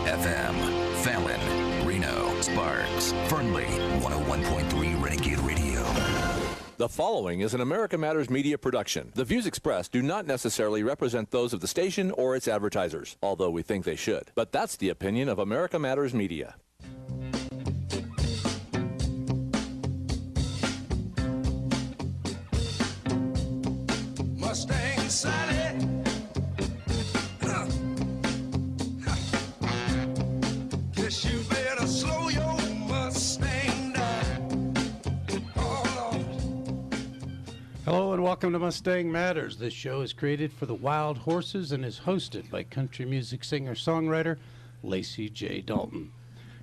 FM, Fallon, Reno, Sparks, Fernley, 101.3 Renegade Radio. The following is an America Matters media production. The views expressed do not necessarily represent those of the station or its advertisers, although we think they should. But that's the opinion of America Matters Media. Mustang Sally. Guess you better slow your Mustang down. Oh, Lord. Hello and welcome to Mustang Matters. This show is created for the wild horses and is hosted by country music singer-songwriter Lacy J. Dalton.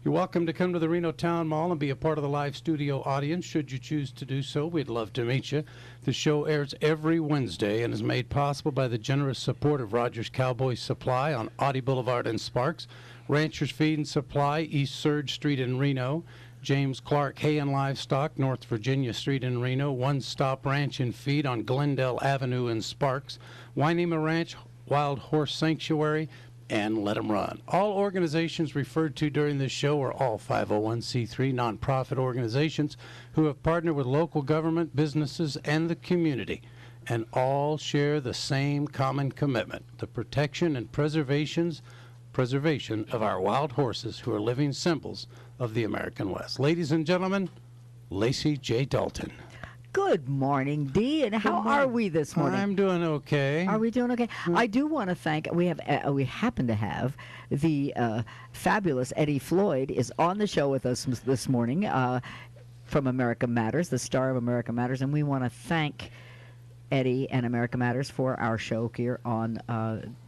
You're welcome to come to the Reno Town Mall and be a part of the live studio audience. Should you choose to do so, we'd love to meet you. The show airs every Wednesday and is made possible by the generous support of Rogers Cowboy Supply on Audie Boulevard in Sparks, Ranchers Feed and Supply, East Surge Street in Reno, James Clark Hay and Livestock, North Virginia Street in Reno, One Stop Ranch and Feed on Glendale Avenue in Sparks, Wynema Ranch, Wild Horse Sanctuary, and Let 'em Run. All organizations referred to during this show are all 501c3 nonprofit organizations who have partnered with local government, businesses, and the community, and all share the same common commitment, the protection and preservation of our wild horses who are living symbols of the American West. Ladies and gentlemen, Lacy J. Dalton. Good morning, Dee, and how are we this morning? I'm doing okay. Are we doing okay? I do want to thank. We happen to have the fabulous Eddie Floyd is on the show with us this morning from America Matters, the star of America Matters, and we want to thank Eddie and America Matters for our show here on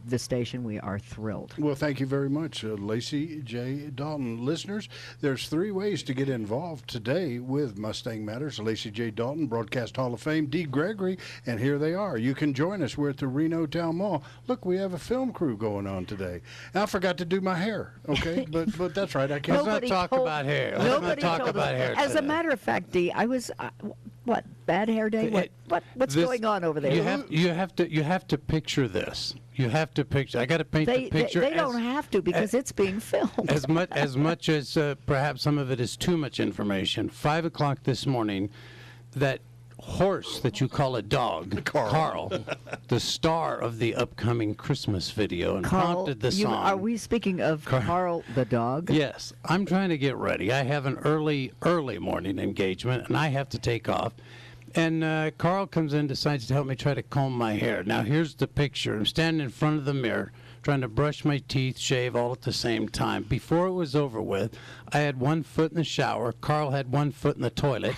the station. We are thrilled. Well, thank you very much, Lacy J. Dalton. Listeners, there's three ways to get involved today with Mustang Matters. Lacy J. Dalton, Broadcast Hall of Fame, Dee Gregory, and here they are. You can join us. We're at the Reno Town Mall. Look, we have a film crew going on today. I forgot to do my hair, okay? but that's right. I can't. Let's not talk about hair. Let's not talk about hair As a today. matter of fact, Dee, I was... what, bad hair day? What's going on over there? You have to picture this. You have to picture. I got to paint the picture. They don't have to because it's being filmed. As much as perhaps some of it is too much information. 5 o'clock this morning, that horse that you call a dog, Carl, the star of the upcoming Christmas video, and prompted the song. Are we speaking of Carl the dog? Yes. I'm trying to get ready. I have an early morning engagement, and I have to take off. And Carl comes in, decides to help me try to comb my hair. Now, here's the picture. I'm standing in front of the mirror, trying to brush my teeth, shave all at the same time. Before it was over with, I had 1 foot in the shower. Carl had 1 foot in the toilet.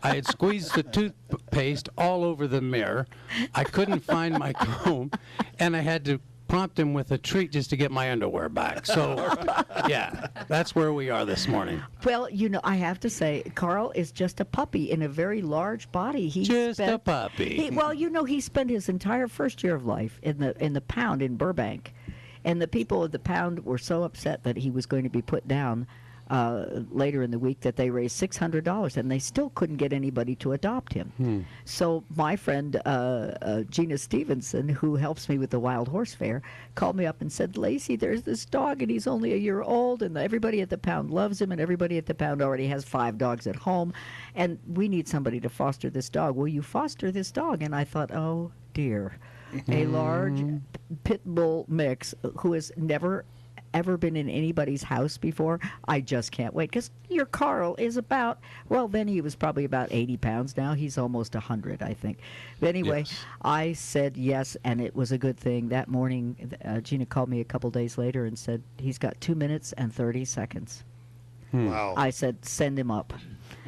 I had squeezed the toothpaste all over the mirror. I couldn't find my comb, and I had to prompt him with a treat just to get my underwear back. So, yeah, that's where we are this morning. Well, I have to say, Carl is just a puppy in a very large body. A puppy. He spent his entire first year of life in the pound in Burbank, and the people of the pound were so upset that he was going to be put down later in the week that they raised $600, and they still couldn't get anybody to adopt him. So my friend Gina Stevenson, who helps me with the Wild Horse Fair, called me up and said, Lacy, there's this dog, and he's only a year old, and everybody at the pound loves him, and everybody at the pound already has 5 dogs at home, and we need somebody to foster this dog. Will you foster this dog? And I thought, oh, dear. A large pit bull mix who has never ever been in anybody's house before. I just can't wait, because your Carl is about, well, then he was probably about 80 pounds. Now he's almost 100, I think. But anyway, Yes. I said yes, and it was a good thing. That morning, Gina called me a couple days later and said, he's got 2 minutes and 30 seconds. Wow. I said, send him up.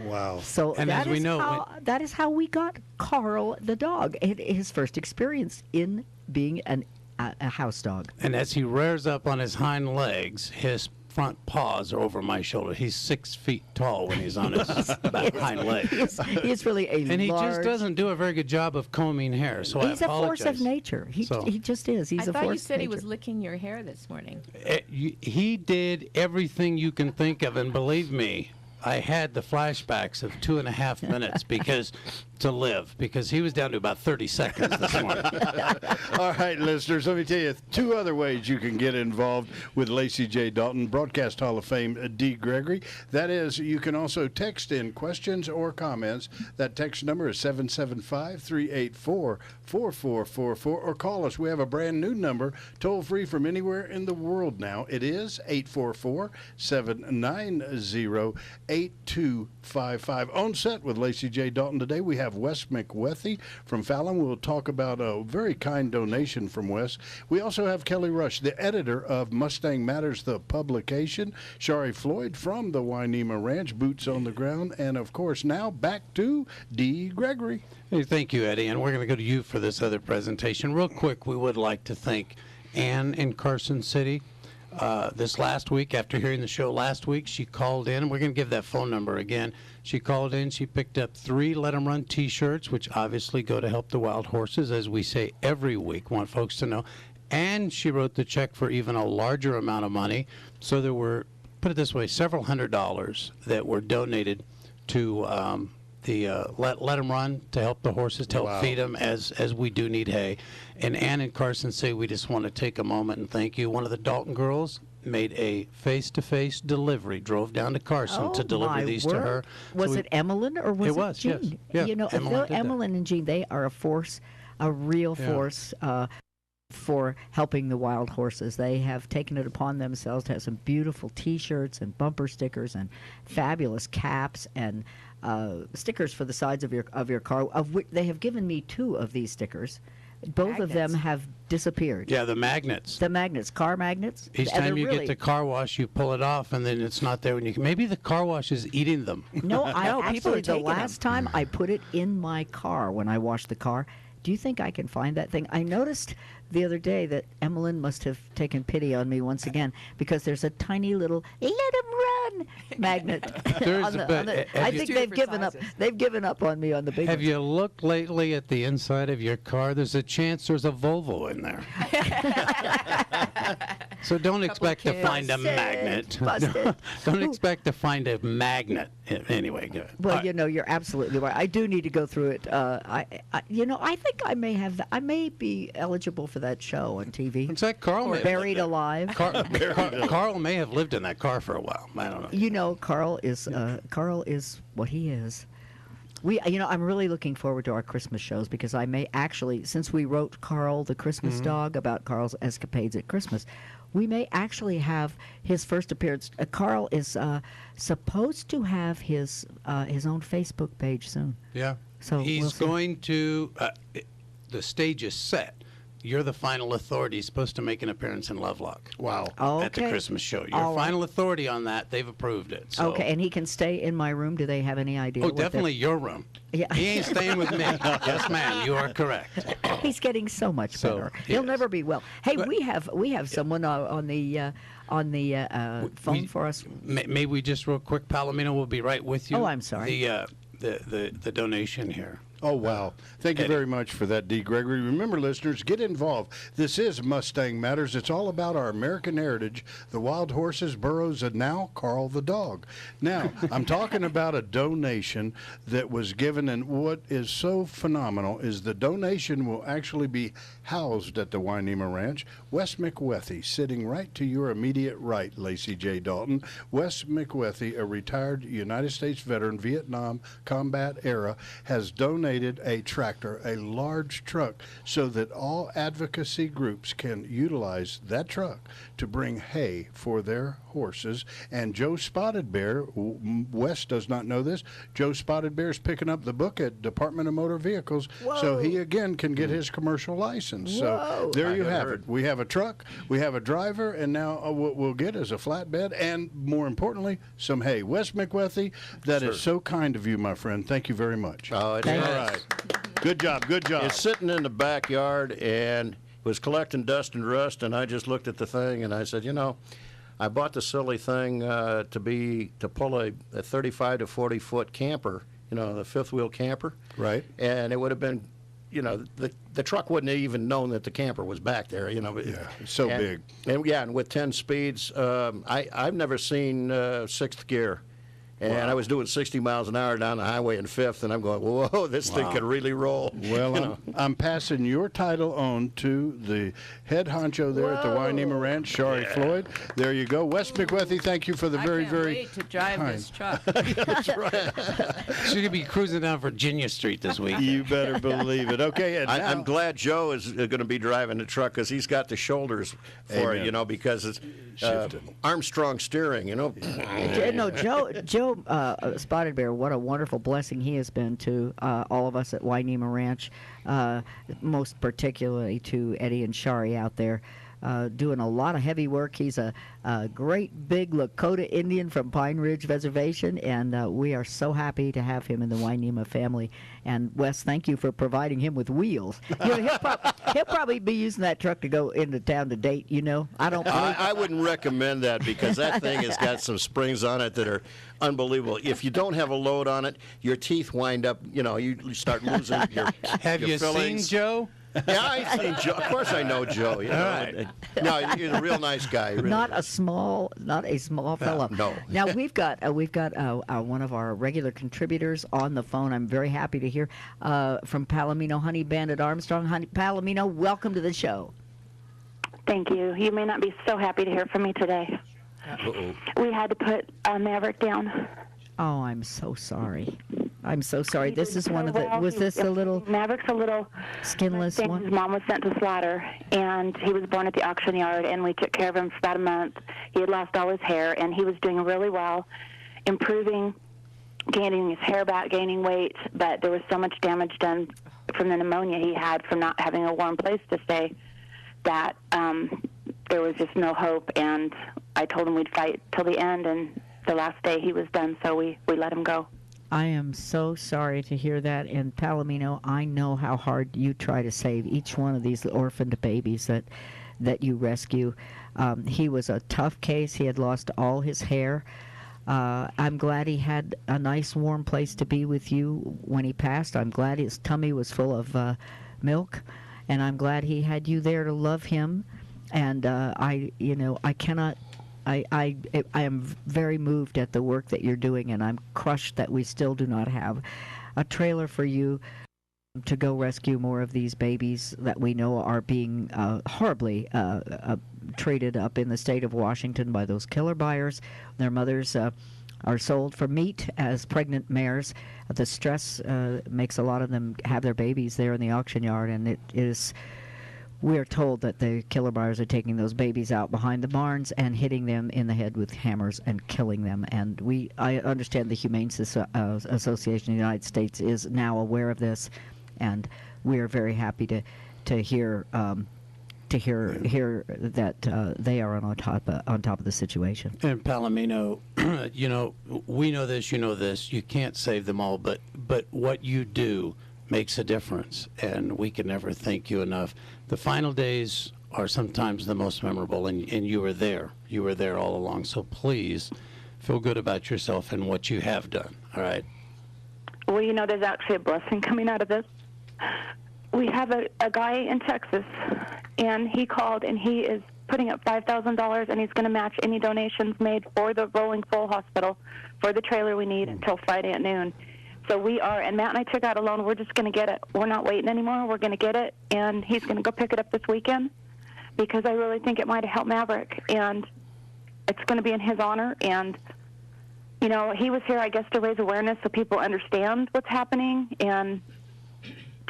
Wow. So And that as we is know, that is how we got Carl the dog. His first experience in being a house dog. And as he rears up on his hind legs, his front paws are over my shoulder. He's 6 feet tall when he's on his back hind legs. He's really a And he large, just doesn't do a very good job of combing hair, so He's I a force of apologize. nature. He just is. He's I a thought force you said of he nature. was licking your hair this morning. He did everything you can think of, and believe me, I had the flashbacks of 2.5 minutes because he was down to about 30 seconds this morning. All right, listeners, let me tell you 2 other ways you can get involved with Lacy J. Dalton, Broadcast Hall of Fame, D. Gregory. That is, you can also text in questions or comments. That text number is 775-384-4444, or call us. We have a brand new number, toll free from anywhere in the world now. It is 844-790-8255. On set with Lacy J. Dalton today, we have Wes McWethy from Fallon. We'll talk about a very kind donation from Wes. We also have Kelly Rush, the editor of Mustang Matters, the publication. Shari Floyd from the Wynema Ranch, boots on the ground. And, of course, now back to D. Gregory. Hey, thank you, Eddie, and we're going to go to you for this other presentation. Real quick, we would like to thank Ann in Carson City. This last week, after hearing the show last week, she called in. We're going to give that phone number again. She called in. She picked up 3 Let 'em Run T-shirts, which obviously go to help the wild horses, as we say every week. Want folks to know. And she wrote the check for even a larger amount of money. So there were, put it this way, several $100s that were donated to the Let 'em Run to help the horses, to help feed them as we do need hay. And Ann and Carson say we just want to take a moment and thank you. One of the Dalton girls made a face-to-face delivery, drove down to Carson to deliver these to her. Was So it Emilyn or was it was, Jean? yes. Yeah, You know, Emilyn did that. Emilyn and Jean, they are a force, a real force for helping the wild horses. They have taken it upon themselves to have some beautiful T-shirts and bumper stickers and fabulous caps and stickers for the sides of your car. Of which they have given me 2 of these stickers. Both of them Magnets. have disappeared. Yeah, the magnets. The magnets, car magnets. Each and time they're you really, get the car wash, you pull it off, and then it's not there when you. Maybe the car wash is eating them. No, I No, people are actually the taking 'em. last time I put it in my car when I washed the car. Do you think I can find that thing? I noticed the other day that Emilyn must have taken pity on me once again, because there's a tiny little "Let 'em run" magnet. There's on a the, bit- on the, have I you- think Two they've different given up. sizes. They've given up on me on the big Have ones. you looked lately at the inside of your car? There's a chance there's a Volvo in there. So don't expect to kids. find a Busted. magnet. Busted. Don't expect to find a magnet. Anyway, good. Well, All right. you know, you're absolutely right. I do need to go through it. I think I may have. I may be eligible for that show on TV. In fact, Carl may have Buried lived alive. there. Carl may have lived in that car for a while. I don't know. You know, Carl is what he is. I'm really looking forward to our Christmas shows, because I may actually, since we wrote Carl the Christmas dog about Carl's escapades at Christmas, we may actually have his first appearance. Carl is supposed to have his own Facebook page soon. Yeah. So he's we'll see. going to. The stage is set. You're the final authority. He's supposed to make an appearance in Lovelock. Wow. At the Okay. Christmas show. You're All right. final authority on that. They've approved it. So. Okay, and he can stay in my room. Do they have any idea? Oh, what they're- definitely your room. Yeah. He ain't staying with me. Yes, ma'am. You are correct. He's getting so much So, better. He'll yes. never be well. Hey, But- we have someone on the phone for us. May we just real quick, Palomino will be right with you. Oh, I'm sorry. The donation here. Oh, wow. Thank you very much for that, D. Gregory. Remember, listeners, get involved. This is Mustang Matters. It's all about our American heritage, the wild horses, burros, and now Carl the dog. Now, I'm talking about a donation that was given, and what is so phenomenal is the donation will actually be housed at the Wynema Ranch. Wes McWethy, sitting right to your immediate right, Lacy J. Dalton. Wes McWethy, a retired United States veteran, Vietnam combat era, has donated a tractor, a large truck, so that all advocacy groups can utilize that truck to bring hay for their horses. And Joe Spotted Bear, Wes does not know this, Joe Spotted Bear is picking up the book at Department of Motor Vehicles, so he again can get his commercial license. So there you have it. We have a truck, we have a driver, and now what we'll get is a flatbed and, more importantly, some hay. Wes McWethy, that is so kind of you, my friend. Thank you very much. Oh, it's All right. Good job, good job. It's sitting in the backyard and was collecting dust and rust, and I just looked at the thing and I said, you know, I bought the silly thing to pull a 35 to 40 foot camper, you know, the fifth wheel camper. Right. And it would have been, you know, the truck wouldn't have even known that the camper was back there, you know. Yeah, it's so big. And yeah, and with 10 speeds, I've never seen sixth gear. And I was doing 60 miles an hour down the highway in fifth, and I'm going, whoa, this thing could really roll. Well, I'm passing your title on to the head honcho there at the Wynema Ranch, Shari Floyd. There you go. Wes McWethy, thank you for the very, very wait to drive this truck. That's right. She's going to be cruising down Virginia Street this week. You better believe it. Okay, and I'm glad Joe is going to be driving the truck because he's got the shoulders for it, you know, because it's Armstrong steering, you know. No, Joe Spotted Bear, what a wonderful blessing he has been to all of us at Wynema Ranch, most particularly to Eddie and Shari out there. Doing a lot of heavy work. He's a great big Lakota Indian from Pine Ridge Reservation, and we are so happy to have him in the Wynema family. And Wes, thank you for providing him with wheels. You know, he'll probably be using that truck to go into town to date. You know, I wouldn't recommend that because that thing has got some springs on it that are unbelievable. If you don't have a load on it, your teeth wind up. You know, you start losing your. Have you fillings. seen Joe? Yeah, I've seen Joe. Of course, I know Joe. You know? Right. No, he's a real nice guy. Really. not a small fellow. No. Now we've got one of our regular contributors on the phone. I'm very happy to hear from Palomino Honey Bandit Armstrong. Palomino, welcome to the show. Thank you. You may not be so happy to hear from me today. Uh-oh. We had to put Maverick down. Oh, I'm so sorry. I'm so sorry. He This did is so one of the. well. Was this a little Maverick's a little skinless thing. one? His mom was sent to slaughter, and he was born at the auction yard, and we took care of him for about a month. He had lost all his hair, and he was doing really well, improving, gaining his hair back, gaining weight, but there was so much damage done from the pneumonia he had from not having a warm place to stay that there was just no hope, and I told him we'd fight till the end, and the last day he was done, so we let him go. I am so sorry to hear that. And Palomino, I know how hard you try to save each one of these orphaned babies that you rescue. He was a tough case. He had lost all his hair. I'm glad he had a nice warm place to be with you when he passed. I'm glad his tummy was full of milk, and I'm glad he had you there to love him. And I am very moved at the work that you're doing, and I'm crushed that we still do not have a trailer for you to go rescue more of these babies that we know are being horribly traded up in the state of Washington by those killer buyers. Their mothers are sold for meat as pregnant mares. The stress makes a lot of them have their babies there in the auction yard, and it is... We're told that the killer buyers are taking those babies out behind the barns and hitting them in the head with hammers and killing them. And I understand the Humane Association of the United States is now aware of this, and we are very happy to hear that they are on top of the situation. And Palomino, you know, we know this, you know this. You can't save them all, but what you do makes a difference, and we can never thank you enough. The final days are sometimes the most memorable, and you were there. You were there all along. So please feel good about yourself and what you have done. All right. Well, you know, there's actually a blessing coming out of this. We have a guy in Texas, and he called, and he is putting up $5,000, and he's going to match any donations made for the Rolling Full Hospital for the trailer we need until Friday at noon. So we are, and Matt and I took out a loan. We're just going to get it. We're not waiting anymore. We're going to get it, and he's going to go pick it up this weekend because I really think it might have helped Maverick, and it's going to be in his honor. And, you know, he was here, I guess, to raise awareness so people understand what's happening and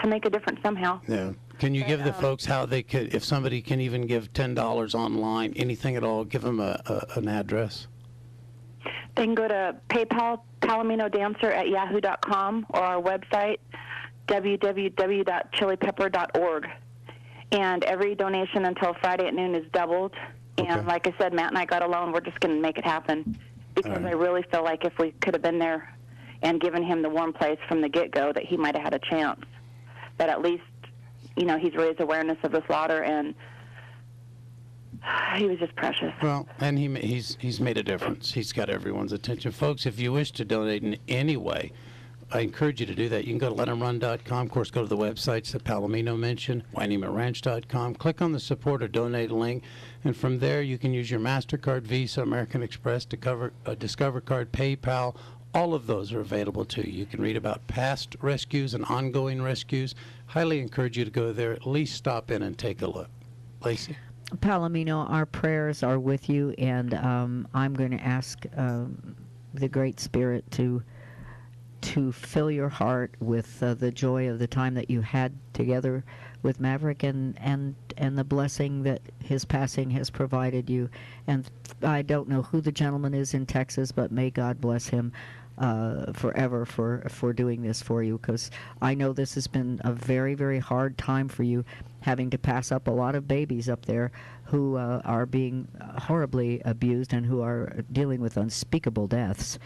to make a difference somehow. Yeah. Can you give the folks how they could, if somebody can even give $10 online, anything at all, give them an address? They can go to PayPal, palominodancer@yahoo.com, or our website, www.chilipepper.org. And every donation until Friday at noon is doubled. And like I said, Matt and I got a loan. We're just going to make it happen because I really feel like if we could have been there and given him the warm place from the get-go, that he might have had a chance. That at least, you know, he's raised awareness of the slaughter, and he was just precious. Well, and he's made a difference. He's got everyone's attention. Folks, if you wish to donate in any way, I encourage you to do that. You can go to let'emrun.com. Of course, go to the websites that Palomino mentioned, WynemaRanch.com. Click on the support or donate link, and from there you can use your MasterCard, Visa, American Express, Discover Card, PayPal. All of those are available to you. You can read about past rescues and ongoing rescues. Highly encourage you to go there. At least stop in and take a look. Lacy? Palomino, our prayers are with you, and I'm going to ask the Great Spirit to fill your heart with the joy of the time that you had together with Maverick, and the blessing that his passing has provided you. And I don't know who the gentleman is in Texas, but may God bless him forever for doing this for you, because I know this has been a very, very hard time for you, having to pass up a lot of babies up there who are being horribly abused and who are dealing with unspeakable deaths.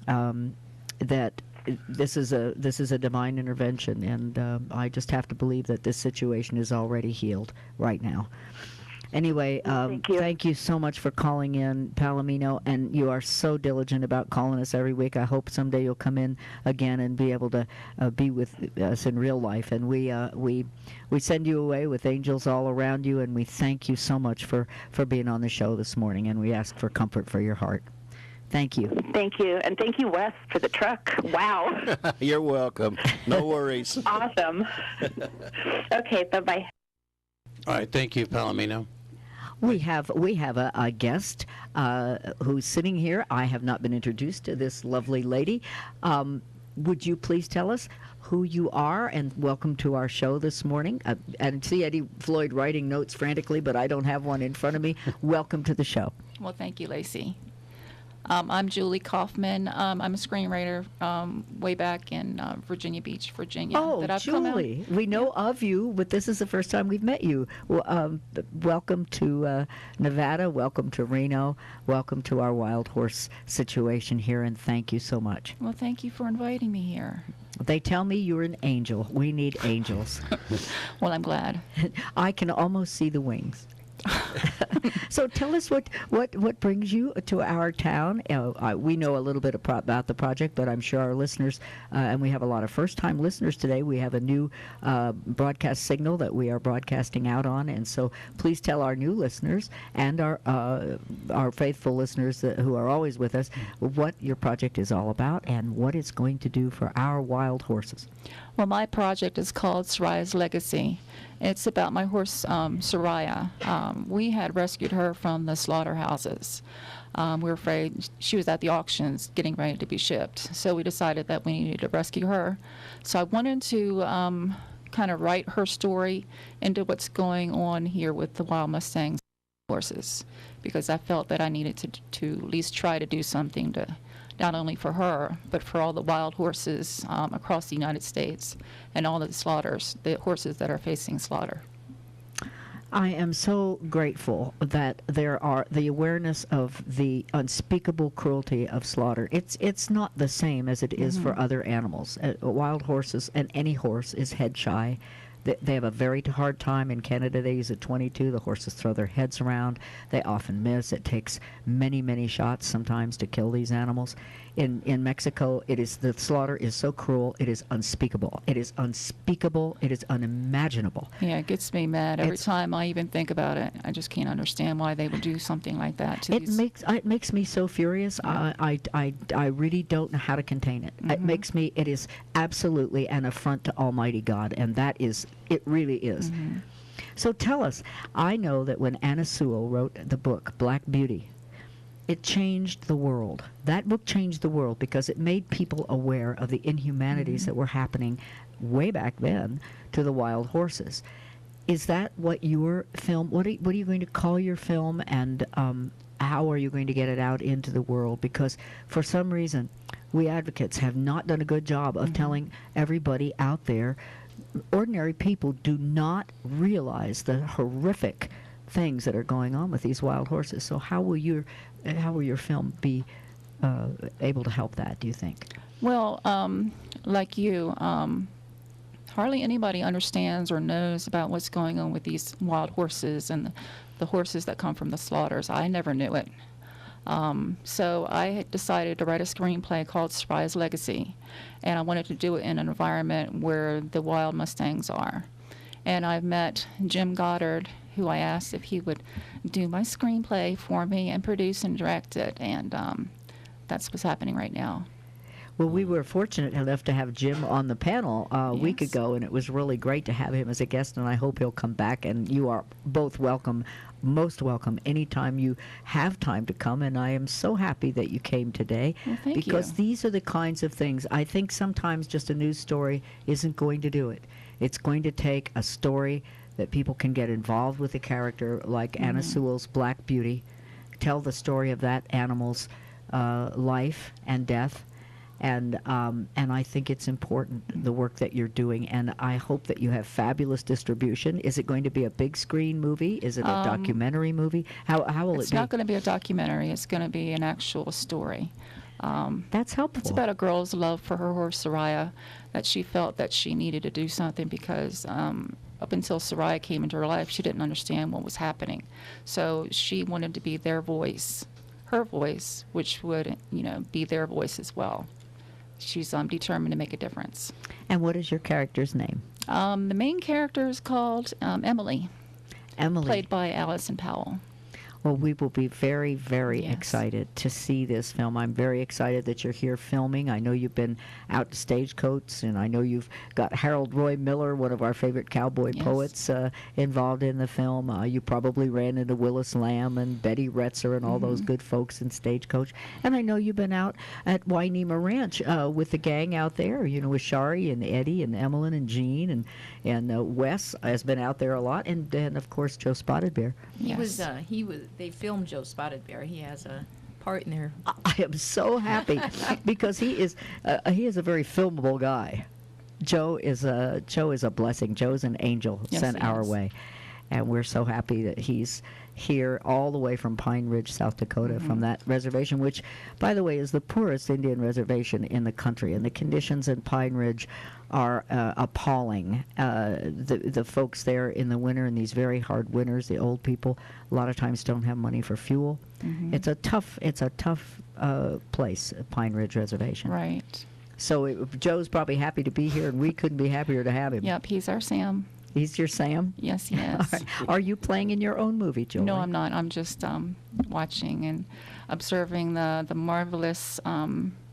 That this is a divine intervention, and I just have to believe that this situation is already healed right now. Anyway, thank you so much for calling in, Palomino, and you are so diligent about calling us every week. I hope someday you'll come in again and be able to be with us in real life. And we send you away with angels all around you, and we thank you so much for being on the show this morning, and we ask for comfort for your heart. Thank you. Thank you. And thank you, Wes, for the truck. Wow. You're welcome. No worries. Awesome. Okay, bye-bye. All right, thank you, Palomino. We have a guest who's sitting here. I have not been introduced to this lovely lady. Would you please tell us who you are, and welcome to our show this morning? And see Eddie Floyd writing notes frantically, but I don't have one in front of me. Welcome to the show. Well, thank you, Lacy. I'm Julie Kaufman. I'm a screenwriter way back in Virginia Beach, Virginia. Oh, that I've come out. Julie, we know of you, but this is the first time we've met you. Well, welcome to Nevada. Welcome to Reno. Welcome to our wild horse situation here, and thank you so much. Well, thank you for inviting me here. They tell me you're an angel. We need angels. Well, I'm glad. I can almost see the wings. So tell us what brings you to our town. We know a little bit about the project, but I'm sure our listeners, and we have a lot of first-time listeners today. We have a new broadcast signal that we are broadcasting out on, and so please tell our new listeners and our faithful listeners who are always with us what your project is all about and what it's going to do for our wild horses. Well, my project is called Soraya's Legacy. It's about my horse, Soraya. We had rescued her from the slaughterhouses. We were afraid she was at the auctions getting ready to be shipped. So we decided that we needed to rescue her. So I wanted to kind of write her story into what's going on here with the Wild Mustangs horses, because I felt that I needed to at least try to do something to not only for her, but for all the wild horses across the United States and all the slaughters, the horses that are facing slaughter. I am so grateful that there are the awareness of the unspeakable cruelty of slaughter. It's not the same as it is for other animals. Wild horses, and any horse, is head shy. They have a very hard time in Canada. They use a .22. The horses throw their heads around. They often miss. It takes many, many shots sometimes to kill these animals. In Mexico, the slaughter is so cruel. It is unspeakable. It is unspeakable. It is unimaginable. Yeah, it gets me mad every time I even think about it. I just can't understand why they would do something like that to these. It makes me so furious. Yeah. I really don't know how to contain it. It is absolutely an affront to Almighty God, and it really is. So tell us, I know that when Anna Sewell wrote the book Black Beauty, it changed the world. That book changed the world because it made people aware of the inhumanities that were happening way back then to the wild horses. Is that what your film, what are you going to call your film, and how are you going to get it out into the world? Because for some reason, we advocates have not done a good job of telling everybody out there. Ordinary people do not realize the horrific things that are going on with these wild horses. So how will your film be able to help that, do you think? Well, like you, hardly anybody understands or knows about what's going on with these wild horses and the horses that come from the slaughters. I never knew it. So I had decided to write a screenplay called Survive's Legacy, and I wanted to do it in an environment where the wild Mustangs are. And I've met Jim Goddard, who I asked if he would do my screenplay for me and produce and direct it, and that's what's happening right now. Well, we were fortunate enough to have Jim on the panel a week ago, and it was really great to have him as a guest, and I hope he'll come back, and you are both welcome, most welcome, anytime you have time to come, and I am so happy that you came today. Well, thank because you. These are the kinds of things, I think sometimes just a news story isn't going to do it. It's going to take a story that people can get involved with a character like Anna Sewell's Black Beauty, tell the story of that animal's life and death, and I think it's important, the work that you're doing, and I hope that you have fabulous distribution. Is it going to be a big screen movie? Is it a documentary movie? How will it be? It's not going to be a documentary. It's going to be an actual story. That's helpful. It's about a girl's love for her horse, Soraya, that she felt that she needed to do something because up until Soraya came into her life, she didn't understand what was happening. So she wanted to be their voice, her voice, which would, be their voice as well. She's determined to make a difference. And what is your character's name? The main character is called Emily, played by Allison Powell. Well, we will be very, very Yes. excited to see this film. I'm very excited that you're here filming. I know you've been out to Stagecoach, and I know you've got Harold Roy Miller, one of our favorite cowboy Yes. poets, involved in the film. You probably ran into Willis Lamb and Betty Retzer and all those good folks in Stagecoach. And I know you've been out at Wynema Ranch with the gang out there, with Shari and Eddie and Emilyn and Jean, and Wes has been out there a lot, and of course, Joe Spotted Bear. Yes. They filmed Joe Spotted Bear. He has a part in there. I am so happy because he is a very filmable guy. Joe is a blessing. Joe's an angel Yes, sent he our is. way, and we're so happy that he's here all the way from Pine Ridge, South Dakota, from that reservation, which, by the way, is the poorest Indian reservation in the country, and the conditions in Pine Ridge are appalling. The folks there in the winter, in these very hard winters, the old people, a lot of times don't have money for fuel. It's a tough place, Pine Ridge Reservation. Right. So Joe's probably happy to be here, and we couldn't be happier to have him. Yep, he's our Sam. He's your Sam? Yes, he All is. right. Are you playing in your own movie, Joel? No, I'm not. I'm just watching and observing the marvelous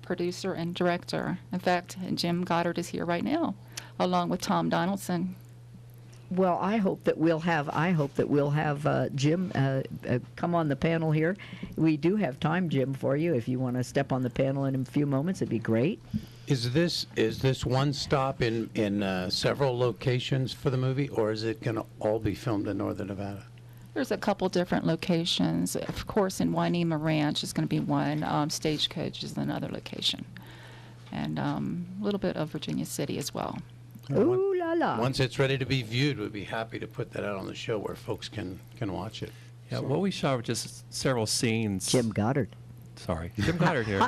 producer and director. In fact, Jim Goddard is here right now, along with Tom Donaldson. Well, I hope that we'll have Jim come on the panel here. We do have time, Jim, for you. If you want to step on the panel in a few moments, it'd be great. Is this one stop in several locations for the movie, or is it going to all be filmed in Northern Nevada? There's a couple different locations. Of course, in Wynema Ranch is going to be one. Stagecoach is another location. And a little bit of Virginia City as well. Ooh la la. Once it's ready to be viewed, we'd be happy to put that out on the show where folks can watch it. Yeah, what we shot were just several scenes. Jim Goddard. Sorry. Jim Goddard here.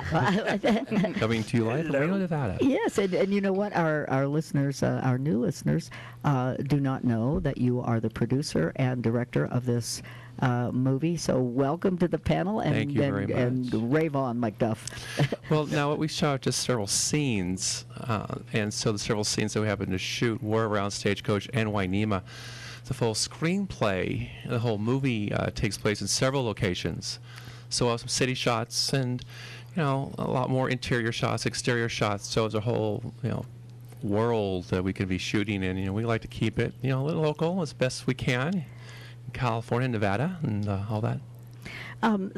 Coming to you live from Reno, Nevada. Yes, and you know what? Our listeners, our new listeners, do not know that you are the producer and director of this movie. So welcome to the panel, and, Thank you very much. And rave on, Mike Duff. Well, now we shot just several scenes, and so the several scenes that we happened to shoot were around Stagecoach and Wynema. The full screenplay, the whole movie takes place in several locations. So some city shots and, a lot more interior shots, exterior shots. So it's a whole, world that we can be shooting in. We like to keep it, a little local as best we can, in California, Nevada, and all that.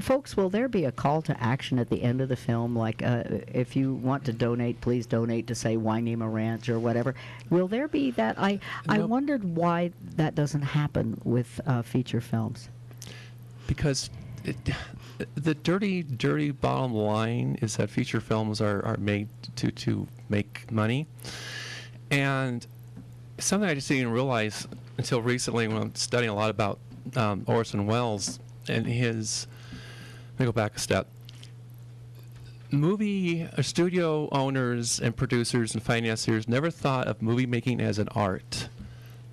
Folks, will there be a call to action at the end of the film? Like, if you want to donate, please donate to, say, Wynema Ranch or whatever. Will there be that? I wondered why that doesn't happen with feature films. Because the dirty bottom line is that feature films are made to make money. And something I just didn't realize until recently when I'm studying a lot about Orson Welles and his... Let me go back a step. Studio owners and producers and financiers never thought of movie making as an art.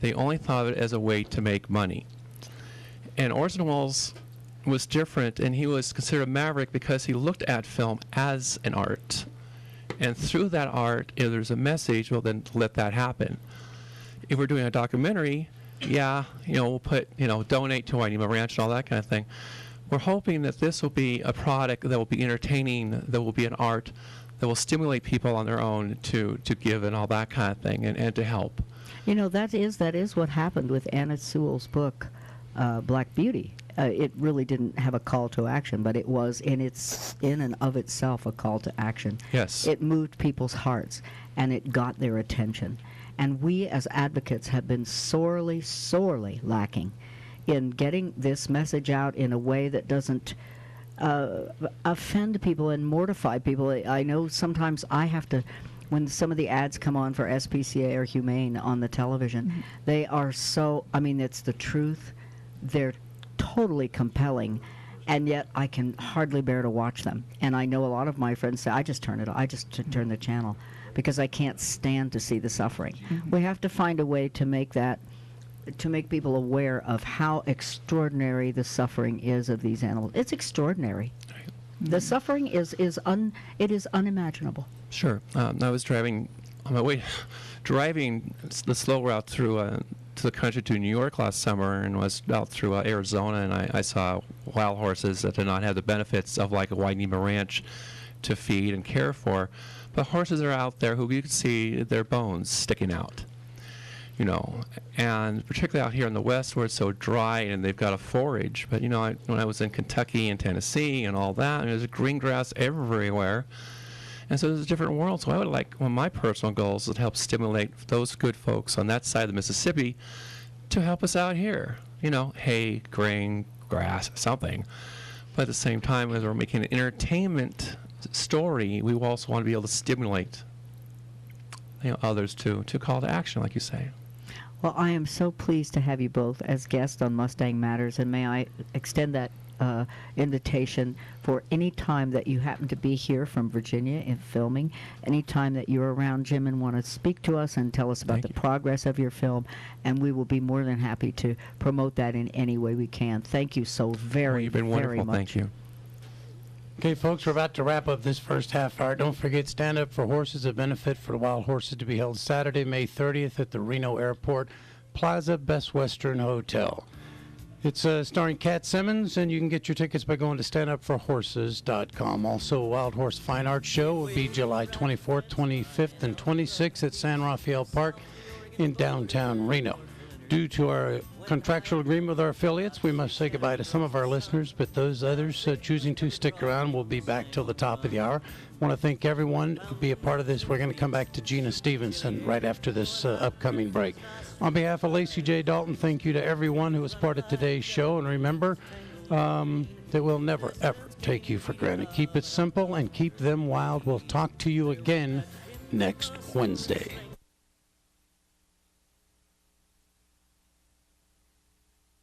They only thought of it as a way to make money. And Orson Welles was different, and he was considered a maverick because he looked at film as an art. And through that art, if there's a message, well, then let that happen. If we're doing a documentary, we'll put, donate to Wynema Ranch and all that kind of thing. We're hoping that this will be a product that will be entertaining, that will be an art, that will stimulate people on their own to give and all that kind of thing, and to help. That is what happened with Anna Sewell's book, Black Beauty. It really didn't have a call to action, but it was in and of itself a call to action. Yes. It moved people's hearts, and it got their attention. And we as advocates have been sorely, sorely lacking in getting this message out in a way that doesn't offend people and mortify people. I know sometimes I have to, when some of the ads come on for SPCA or Humane on the television, they are so, it's the truth. They're totally compelling, and yet I can hardly bear to watch them. And I know a lot of my friends say, I just turn the channel because I can't stand to see the suffering. We have to find a way to make people aware of how extraordinary the suffering is of these animals. It's extraordinary. The suffering is unimaginable. Sure. I was driving on my way, driving the slow route through to the country to New York last summer, and was out through Arizona, and I saw wild horses that did not have the benefits of like a Wynema Ranch to feed and care for. But horses are out there who you can see their bones sticking out. And particularly out here in the West where it's so dry and they've got to forage. But, when I was in Kentucky and Tennessee and all that, there's green grass everywhere. And so there's a different world. So I would like, one of my personal goals is to help stimulate those good folks on that side of the Mississippi to help us out here. Hay, grain, grass, something. But at the same time, as we're making an entertainment story, we also want to be able to stimulate others to call to action, like you say. Well, I am so pleased to have you both as guests on Mustang Matters, and may I extend that invitation for any time that you happen to be here from Virginia in filming, any time that you're around, Jim, and want to speak to us and tell us about the progress of your film, and we will be more than happy to promote that in any way we can. Thank you so very, you've been very wonderful. much. Thank you. Okay, folks, we're about to wrap up this first half hour. Don't forget, Stand Up for Horses, a benefit for the wild horses, to be held Saturday, May 30th at the Reno Airport Plaza Best Western Hotel. It's starring Cat Simmons, and you can get your tickets by going to standupforhorses.com. Also, a Wild Horse Fine Arts Show will be July 24th, 25th, and 26th at San Rafael Park in downtown Reno. Due to our contractual agreement with our affiliates, we must say goodbye to some of our listeners, but those others choosing to stick around will be back till the top of the hour. I want to thank everyone who be a part of this. We're going to come back to Gina Stevenson right after this upcoming break. On behalf of Lacy J. Dalton, thank you to everyone who was part of today's show, and remember that we'll never, ever take you for granted. Keep it simple and keep them wild. We'll talk to you again next Wednesday.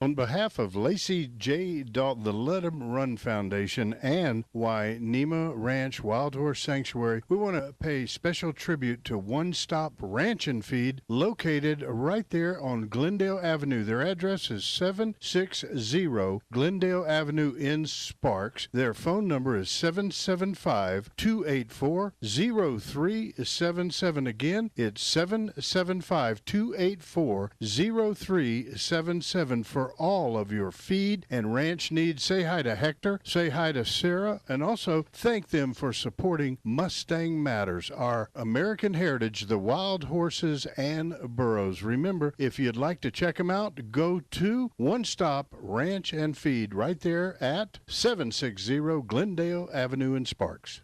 On behalf of Lacy J. Dalton, the Let 'em Run Foundation, and Wynema Ranch Wild Horse Sanctuary, we want to pay special tribute to One Stop Ranch and Feed, located right there on Glendale Avenue. Their address is 760 Glendale Avenue in Sparks. Their phone number is 775-284-0377. Again, it's 775-284-0377 for all of your feed and ranch needs. Say hi to Hector, say hi to Sarah, and also thank them for supporting Mustang Matters, our American heritage, the wild horses and burros. Remember, if you'd like to check them out, go to One Stop Ranch and Feed right there at 760 Glendale Avenue in Sparks.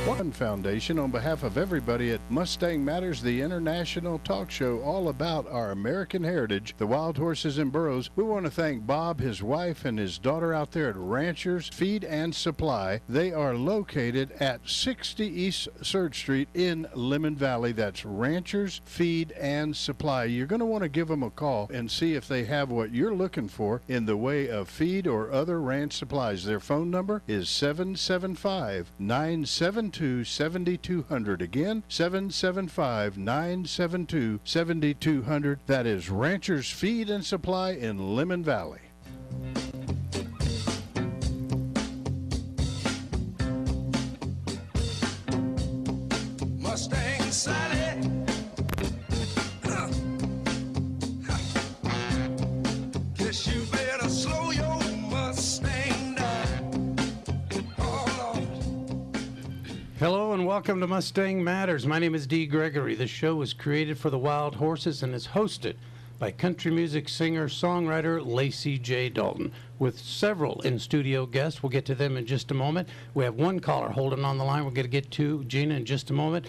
One Foundation, on behalf of everybody at Mustang Matters, the international talk show all about our American heritage, the wild horses and burros. We want to thank Bob, his wife, and his daughter out there at Ranchers Feed and Supply. They are located at 60 East 3rd Street in Lemon Valley. That's Ranchers Feed and Supply. You're going to want to give them a call and see if they have what you're looking for in the way of feed or other ranch supplies. Their phone number is 775-972-7200. Again, 775-972-7200. That is Ranchers Feed and Supply in Lemon Valley. Mustang Sally. Guess you better slow your Mustang down. Oh, Lord. Hello and welcome to Mustang Matters. My name is Dee Gregory. The show was created for the wild horses and is hosted by country music singer-songwriter Lacy J. Dalton, with several in-studio guests. We'll get to them in just a moment. We have one caller holding on the line. We're going to get to Gina in just a moment.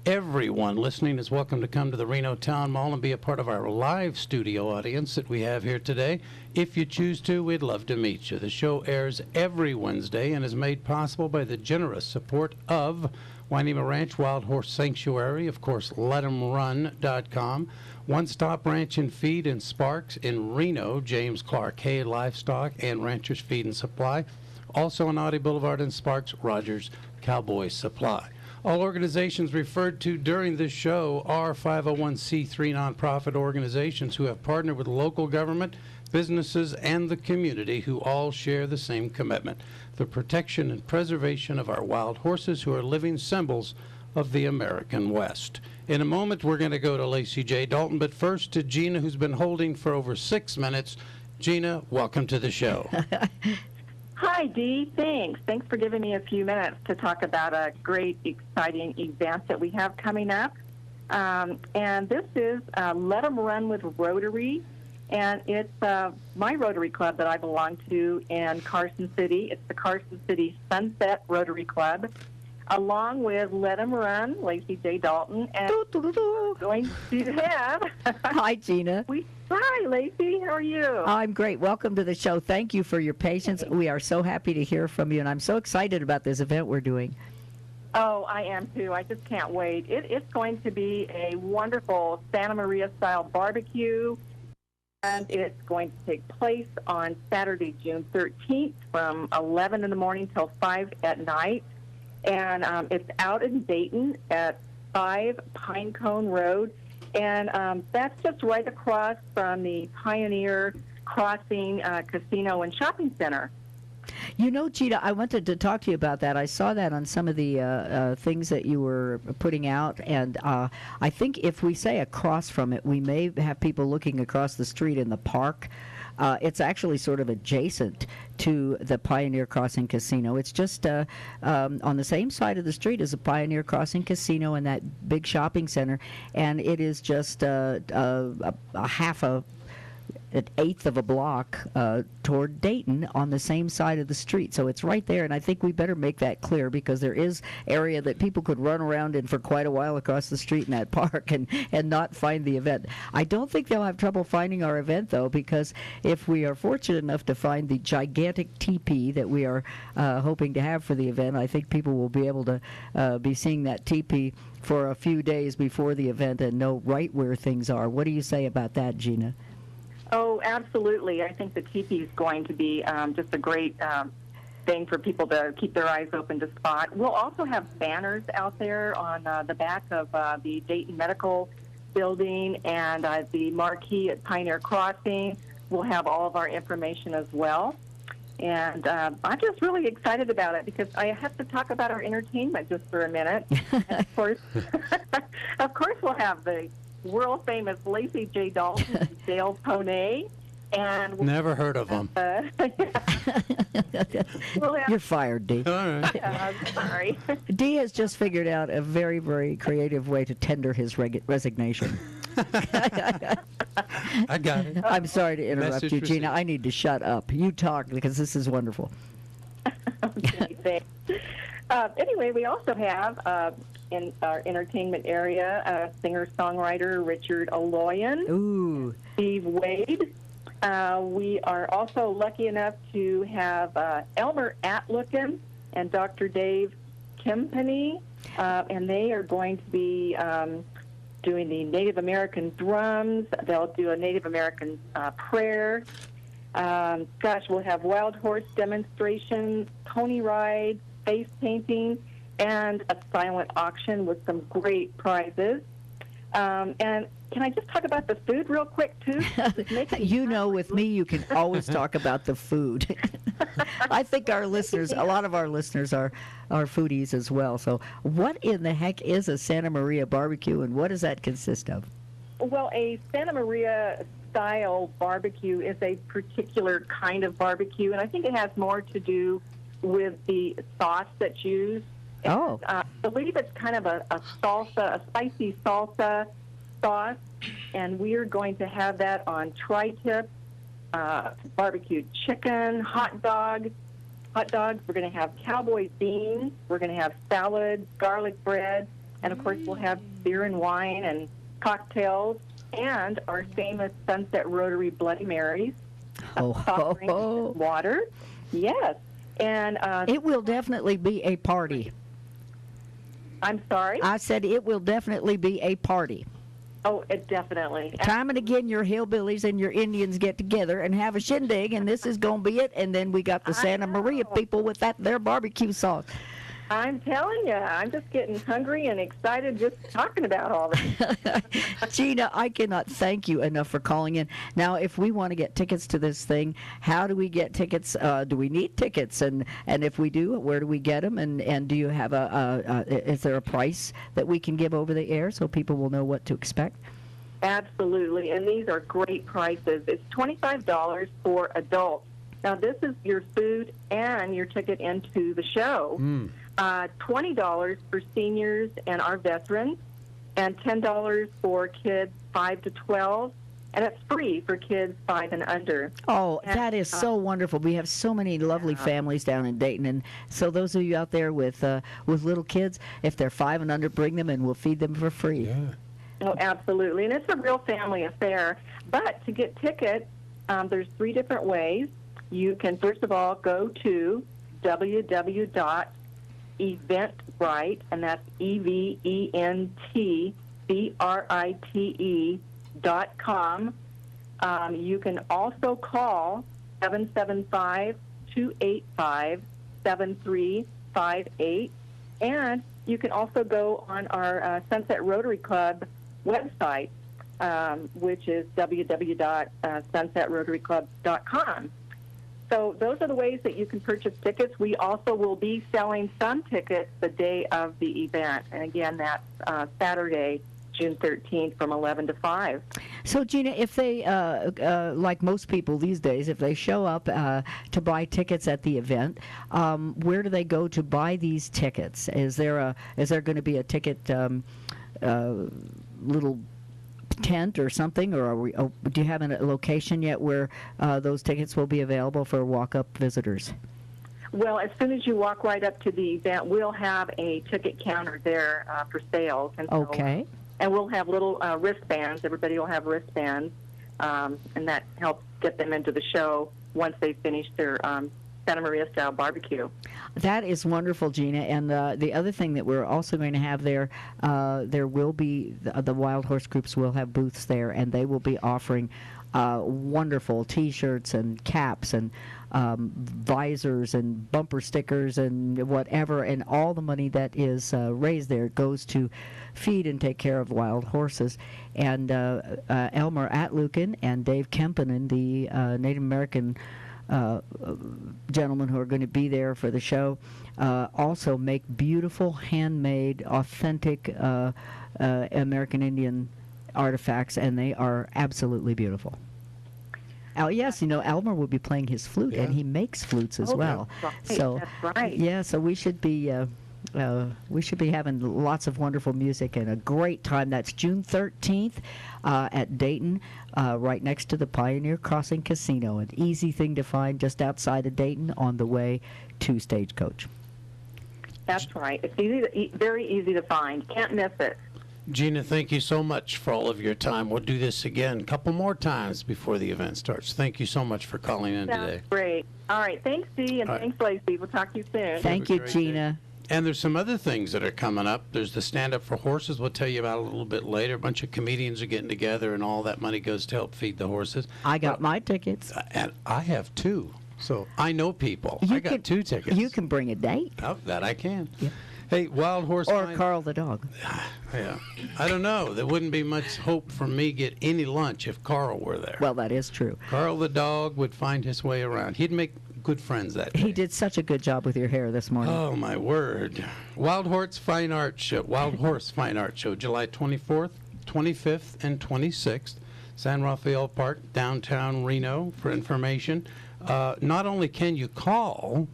Everyone listening is welcome to come to the Reno Town Mall and be a part of our live studio audience that we have here today. If you choose to, we'd love to meet you. The show airs every Wednesday and is made possible by the generous support of Wynema Ranch Wild Horse Sanctuary, of course, LetEmRun.com, One Stop Ranch and Feed in Sparks in Reno, James Clark Hay Livestock and Ranchers Feed and Supply. Also on Audie Boulevard in Sparks, Rogers Cowboy Supply. All organizations referred to during this show are 501c3 nonprofit organizations who have partnered with local government, businesses, and the community, who all share the same commitment: the protection and preservation of our wild horses, who are living symbols of the American West. In a moment, we're going to go to Lacy J. Dalton, but first to Gina, who's been holding for over 6 minutes. Gina, welcome to the show. Hi, Dee. Thanks. Thanks for giving me a few minutes to talk about a great, exciting event that we have coming up. And this is Let 'em Run with Rotary. And it's my Rotary Club that I belong to in Carson City. It's the Carson City Sunset Rotary Club, along with Let 'em Run, Lacy J. Dalton, and we're going to have... Hi, Gina. Hi, Lacy. How are you? I'm great. Welcome to the show. Thank you for your patience. We are so happy to hear from you, and I'm so excited about this event we're doing. Oh, I am too. I just can't wait. It's going to be a wonderful Santa Maria-style barbecue, and it's going to take place on Saturday, June 13th from 11 in the morning till 5 at night. And it's out in Dayton at 5 Pinecone Road. And that's just right across from the Pioneer Crossing Casino and Shopping Center. You know, Gina, I wanted to talk to you about that. I saw that on some of the things that you were putting out, and I think if we say across from it, we may have people looking across the street in the park. It's actually sort of adjacent to the Pioneer Crossing Casino. It's just on the same side of the street as the Pioneer Crossing Casino and that big shopping center, and it is just a half a an eighth of a block toward Dayton on the same side of the street. So it's right there, and I think we better make that clear because there is area that people could run around in for quite a while across the street in that park and not find the event. I don't think they'll have trouble finding our event, though, because if we are fortunate enough to find the gigantic teepee that we are hoping to have for the event, I think people will be able to be seeing that teepee for a few days before the event and know right where things are. What do you say about that, Gina? Oh, absolutely. I think the teepee is going to be just a great thing for people to keep their eyes open to spot. We'll also have banners out there on the back of the Dayton Medical Building and the marquee at Pioneer Crossing. We'll have all of our information as well. And I'm just really excited about it because I have to talk about our entertainment just for a minute. And of course, we'll have the world famous Lacy J. Dalton and Dale Poney. And never heard of them. You're fired, Dee. All right. I'm sorry. Dee has just figured out a very, very creative way to tender his resignation. I got it. I'm sorry to interrupt Message you, Gina. received. I need to shut up. You talk because this is wonderful. Okay, thanks. Anyway, we also have in our entertainment area singer-songwriter Richard Aloyan, Ooh. Steve Wade. We are also lucky enough to have Elmer Atlookin and Dr. Dave Kempany, and they are going to be doing the Native American drums. They'll do a Native American prayer. We'll have wild horse demonstration, pony ride, face painting, and a silent auction with some great prizes. And can I just talk about the food real quick, too? You know, with me, you can always talk about the food. I think our listeners, a lot of our listeners are foodies as well. So what in the heck is a Santa Maria barbecue, and what does that consist of? Well, a Santa Maria style barbecue is a particular kind of barbecue, and I think it has more to do with the sauce that's used. Oh. I believe it's kind of a salsa, a spicy salsa sauce, and we're going to have that on tri-tip, barbecued chicken, hot dogs. We're going to have cowboy beans. We're going to have salad, garlic bread, and of course we'll have beer and wine and cocktails and our famous Sunset Rotary Bloody Marys, soft drinks, and water. Yes, and it will definitely be a party. I'm sorry? I said it will definitely be a party. Oh, it definitely. Time and again, your hillbillies and your Indians get together and have a shindig, and this is going to be it. And then we got the Santa Maria people with their barbecue sauce. I'm telling you, I'm just getting hungry and excited just talking about all this. Gina, I cannot thank you enough for calling in. Now, if we want to get tickets to this thing, how do we get tickets? Do we need tickets? And if we do, where do we get them? And do you have is there a price that we can give over the air so people will know what to expect? Absolutely, and these are great prices. It's $25 for adults. Now, this is your food and your ticket into the show. $20 for seniors and our veterans, and $10 for kids 5 to 12, and it's free for kids 5 and under. Oh, that is so wonderful. We have so many lovely families down in Dayton, and so those of you out there with little kids, if they're 5 and under, bring them, and we'll feed them for free. Yeah. Oh, absolutely, and it's a real family affair. But to get tickets, there's 3 different ways. You can, first of all, go to www.eventbrite, and that's eventbrite.com. You can also call 775-285-7358, and you can also go on our Sunset Rotary Club website, which is www.sunsetrotaryclub.com. So those are the ways that you can purchase tickets. We also will be selling some tickets the day of the event. And again, that's Saturday, June 13th from 11 to 5. So, Gina, if they, like most people these days, if they show up to buy tickets at the event, where do they go to buy these tickets? Is there going to be a ticket little tent or something, or do you have a location yet where those tickets will be available for walk-up visitors? Well, as soon as you walk right up to the event, we'll have a ticket counter there for sales. And so, Okay. and we'll have little wristbands. Everybody will have wristbands, and that helps get them into the show once they finish their Santa Maria-style barbecue. That is wonderful, Gina. And the other thing that we're also going to have there, there will be, the Wild Horse groups will have booths there, and they will be offering wonderful T-shirts and caps and visors and bumper stickers and whatever, and all the money that is raised there goes to feed and take care of wild horses. And Elmer Atlukin and Dave Kempinen, the Native American gentlemen who are going to be there for the show, also make beautiful, handmade, authentic American Indian artifacts, and they are absolutely beautiful. Yes, Elmer will be playing his flute, and he makes flutes as well. Right. So, That's right. yeah, so we should be having lots of wonderful music and a great time. That's June 13th at Dayton, right next to the Pioneer Crossing Casino. An easy thing to find just outside of Dayton on the way to Stagecoach. That's right. It's very easy to find. Can't miss it. Gina, thank you so much for all of your time. We'll do this again a couple more times before the event starts. Thank you so much for calling in today. Sounds great. All right. Thanks, Dee, and All right. thanks, Lacy. We'll talk to you soon. Thank you, Gina. And there's some other things that are coming up. There's the Stand Up for Horses. We'll tell you about a little bit later. A bunch of comedians are getting together, and all that money goes to help feed the horses. I got my tickets. And I have two. So I know people. I got 2 tickets. You can bring a date. Oh, that I can. Yeah. Hey, Wild Horse. Or Carl the dog. Yeah. I don't know. There wouldn't be much hope for me to get any lunch if Carl were there. Well, that is true. Carl the dog would find his way around. He'd make good friends that day. He did such a good job with your hair this morning. Oh, my word. Wild Horse Fine Art Show, July 24th, 25th, and 26th. San Rafael Park, downtown Reno, for information. Not only can you call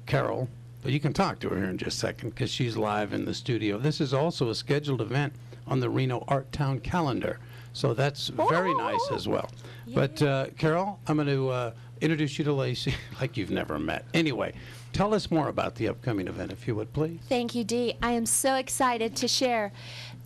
Carol, but you can talk to her here in just a second because she's live in the studio. This is also a scheduled event on the Reno Art Town calendar, so that's very nice as well. Yeah. But Carol, I'm going to introduce you to Lacy like you've never met. Anyway, tell us more about the upcoming event, if you would, please. Thank you, Dee. I am so excited to share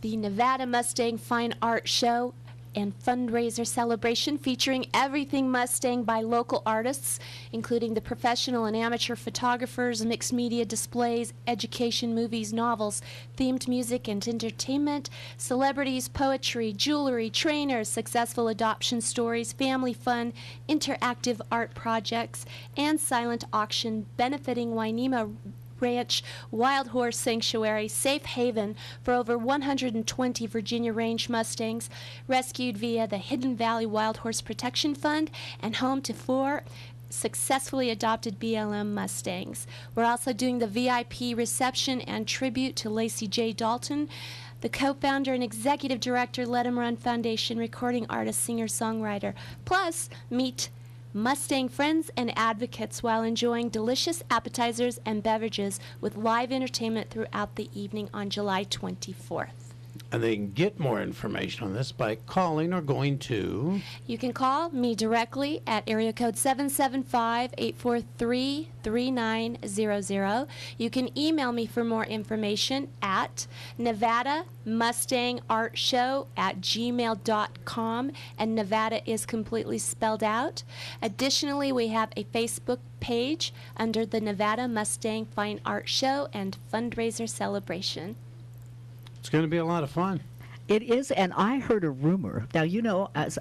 the Nevada Mustang Fine Art Show and fundraiser celebration featuring everything Mustang by local artists, including the professional and amateur photographers, mixed media displays, education, movies, novels, themed music and entertainment, celebrities, poetry, jewelry, trainers, successful adoption stories, family fun, interactive art projects, and silent auction benefiting Wynema Ranch Wild Horse Sanctuary, safe haven for over 120 Virginia Range Mustangs rescued via the Hidden Valley Wild Horse Protection Fund, and home to 4 successfully adopted BLM Mustangs. We're also doing the VIP reception and tribute to Lacy J. Dalton, the co-founder and executive director, Let 'Em Run Foundation, recording artist, singer-songwriter. Plus, meet Mustang friends and advocates while enjoying delicious appetizers and beverages with live entertainment throughout the evening on July 24th. And they can get more information on this by calling or going to... You can call me directly at area code 775-843-3900. You can email me for more information at nevadamustangartshow@gmail.com, and Nevada is completely spelled out. Additionally, we have a Facebook page under the Nevada Mustang Fine Art Show and Fundraiser Celebration. It's going to be a lot of fun. It is, and I heard a rumor. Now, as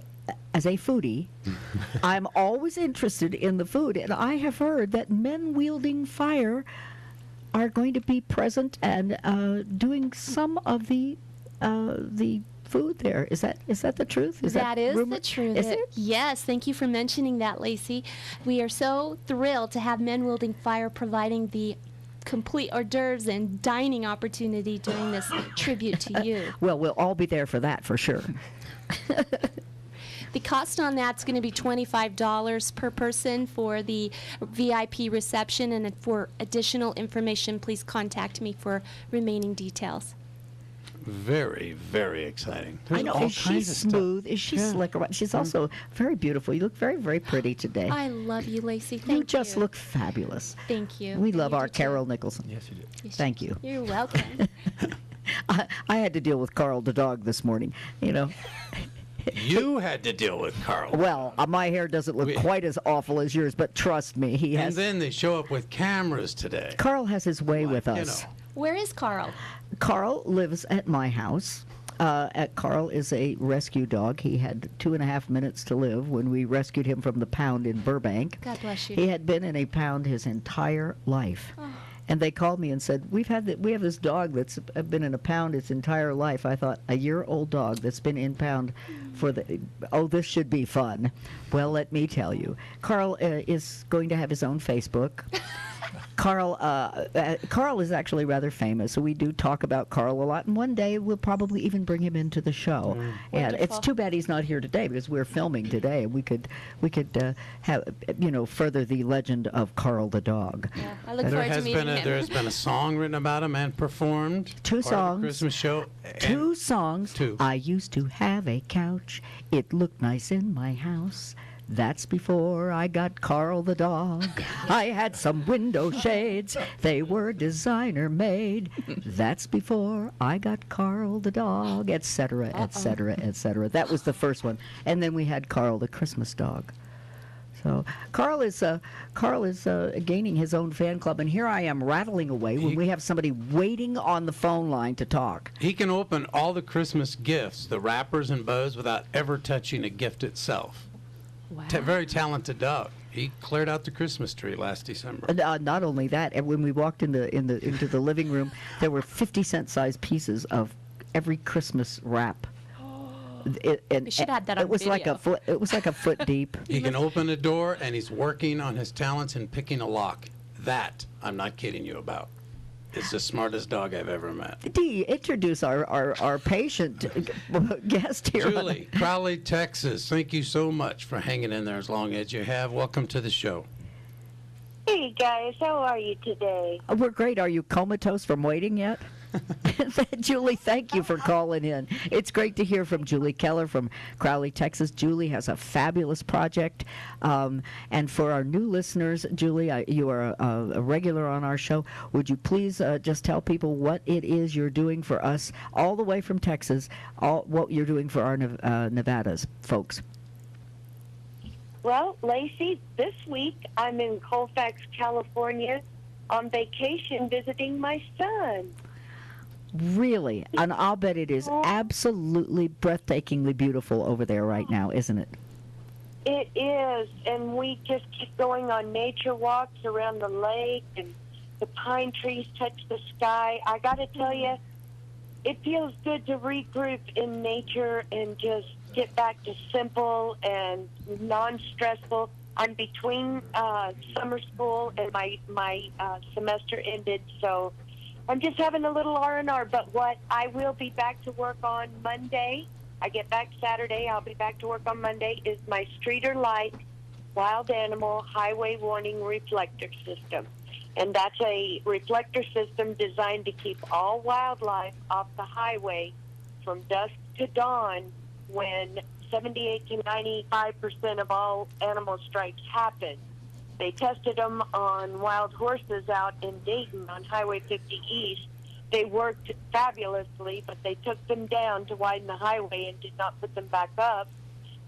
a foodie, I'm always interested in the food, and I have heard that men wielding fire are going to be present and doing some of the food there. Is that the truth? That is rumor? the truth. Is it? Yes, thank you for mentioning that, Lacy. We are so thrilled to have men wielding fire providing the complete hors d'oeuvres and dining opportunity during this tribute to you. Well, we'll all be there for that, for sure. The cost on that's going to be $25 per person for the VIP reception, and for additional information, please contact me for remaining details. Very, very exciting. I There's know. all Is she kinds of stuff. smooth? Is she Yeah. slick? She's also very beautiful. You look very, very pretty today. I love you, Lacy. Thank you. You just look fabulous. Thank you. We And love you our do too. Carol Nicholson. Yes, you do. Thank you. You're welcome. I had to deal with Carl the dog this morning. You know. You had to deal with Carl. Well, my hair doesn't look quite as awful as yours, but trust me, he And has. then they show up with cameras today. Carl has his way with you us. know. Where is Carl? Carl lives at my house. Carl is a rescue dog. He had 2.5 minutes to live when we rescued him from the pound in Burbank. God bless you. He had been in a pound his entire life. Oh. And they called me and said, we have this dog that's been in a pound its entire life. I thought, a year-old dog that's been in pound for this should be fun. Well, let me tell you, Carl is going to have his own Facebook. Carl is actually rather famous, so we do talk about Carl a lot, and one day we'll probably even bring him into the show. And it's Wonderful. too bad he's not here today because we're filming today, and we could have further the legend of Carl the dog. Yeah, I look forward to meeting him. There has been a song written about him and performed. Two part of the songs. Christmas show. Two songs. Two. I used to have a couch. It looked nice in my house. That's before I got Carl the dog. I had some window shades. They were designer made. That's before I got Carl the dog, etc., etc., etc. That was the first one. And then we had Carl the Christmas dog. So Carl is gaining his own fan club, and here I am rattling away when we have somebody waiting on the phone line to talk. He can open all the Christmas gifts, the wrappers and bows, without ever touching a gift itself. Wow. Very talented dog. He cleared out the Christmas tree last December. Not only that, and when we walked into the living room, there were 50-cent sized pieces of every Christmas wrap. We should add that on It was like video. a foot. It was like a foot deep. He can open a door, and he's working on his talents in picking a lock. That, I'm not kidding you about, is the smartest dog I've ever met. Dee, introduce our patient guest here. Julie, Crowley, Texas, thank you so much for hanging in there as long as you have. Welcome to the show. Hey guys, how are you today? We're great. Are you comatose from waiting yet? Julie, thank you for calling in. It's great to hear from Julie Keller from Crowley, Texas. Julie has a fabulous project. And for our new listeners, Julie, you are a regular on our show. Would you please just tell people what it is you're doing for us all the way from Texas, what you're doing for our Nevadas folks? Well, Lacy, this week I'm in Colfax, California on vacation visiting my son. Really? And I'll bet it is absolutely breathtakingly beautiful over there right now, isn't it? It is, and we just keep going on nature walks around the lake, and the pine trees touch the sky. I got to tell you, it feels good to regroup in nature and just get back to simple and non-stressful. I'm between summer school and my semester ended, so I'm just having a little R&R. But what I will be back to work on Monday, I get back Saturday, I'll be back to work on Monday, is my Streeter Light Wild Animal Highway Warning Reflector System. And that's a reflector system designed to keep all wildlife off the highway from dusk to dawn when 78 to 95% of all animal strikes happen. They tested them on wild horses out in Dayton on Highway 50 East. They worked fabulously, but they took them down to widen the highway and did not put them back up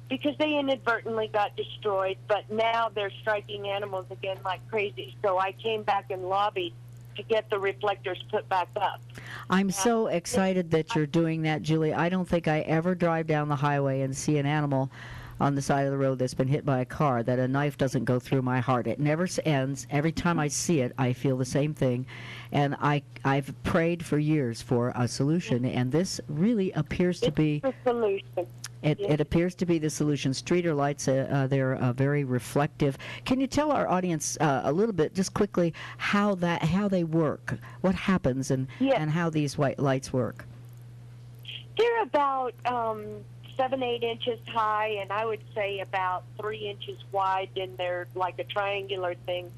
because they inadvertently got destroyed. But now they're striking animals again like crazy. So I came back and lobbied to get the reflectors put back up. I'm so excited that you're doing that, Julie. I don't think I ever drive down the highway and see an animal on the side of the road that's been hit by a car that a knife doesn't go through my heart. It never ends. Every time I see it, I feel the same thing. And I've prayed for years for a solution, and this really appears to be the solution. It appears to be the solution. Streeter lights, they're very reflective. Can you tell our audience a little bit, just quickly, how they work, what happens, and how these white lights work? They're about 7-8 inches high, and I would say about 3 inches wide, and they're like a triangular thing.